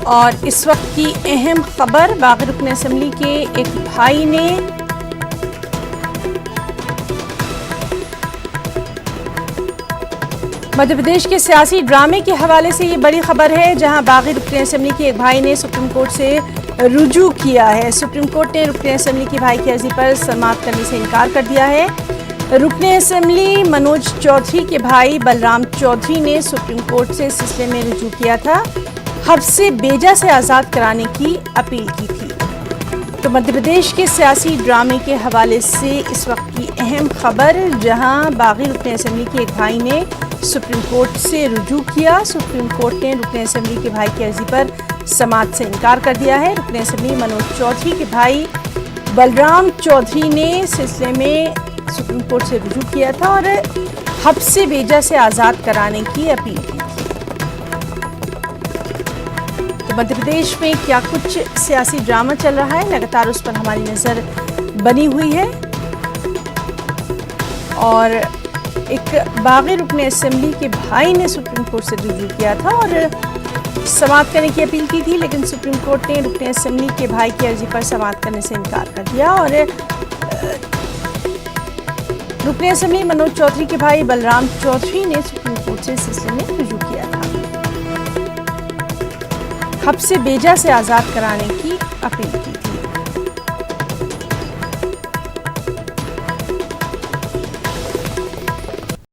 और इस वक्त की अहम खबर, बागी रुकन असम्बली के एक भाई ने मध्य प्रदेश के सियासी ड्रामे के हवाले से ये बड़ी खबर है, जहां बागी रुकन असम्बली के एक भाई ने सुप्रीम कोर्ट से रुजू किया है। सुप्रीम कोर्ट ने रुकन असम्बली के भाई की अर्जी पर समाअत करने से इनकार कर दिया है। रुकन असम्बली मनोज चौधरी के भाई बलराम चौधरी ने सुप्रीम कोर्ट से इस सिलसिले में रुजू किया था, हब्से बेजा से आज़ाद कराने की अपील की थी। तो मध्य प्रदेश के सियासी ड्रामे के हवाले से इस वक्त की अहम खबर, जहां बागी रुकन असम्बली के एक भाई ने सुप्रीम कोर्ट से रुजू किया। सुप्रीम कोर्ट ने रुकन असम्बली के भाई की अर्जी पर समाअत से इनकार कर दिया है। रुकन असम्बली मनोज चौधरी के भाई बलराम चौधरी ने सिलसिले में सुप्रीम कोर्ट से रुजू किया था और हब्से बेजा से आज़ाद कराने की अपील की थी। तो मध्य प्रदेश में क्या कुछ सियासी ड्रामा चल रहा है, लगातार उस पर हमारी नज़र बनी हुई है। और एक बागी रुकन असम्बली के भाई ने सुप्रीम कोर्ट से रुजू किया था और समाअत करने की अपील की थी, लेकिन सुप्रीम कोर्ट ने रुकन असम्बली के भाई की अर्जी पर समाअत करने से इनकार कर दिया और रुकन असम्बली मनोज चौधरी के भाई बलराम चौधरी ने सुप्रीम कोर्ट से इस सिलसिले में रुजू किया था, हब्से बेजा से आज़ाद कराने की अपील की।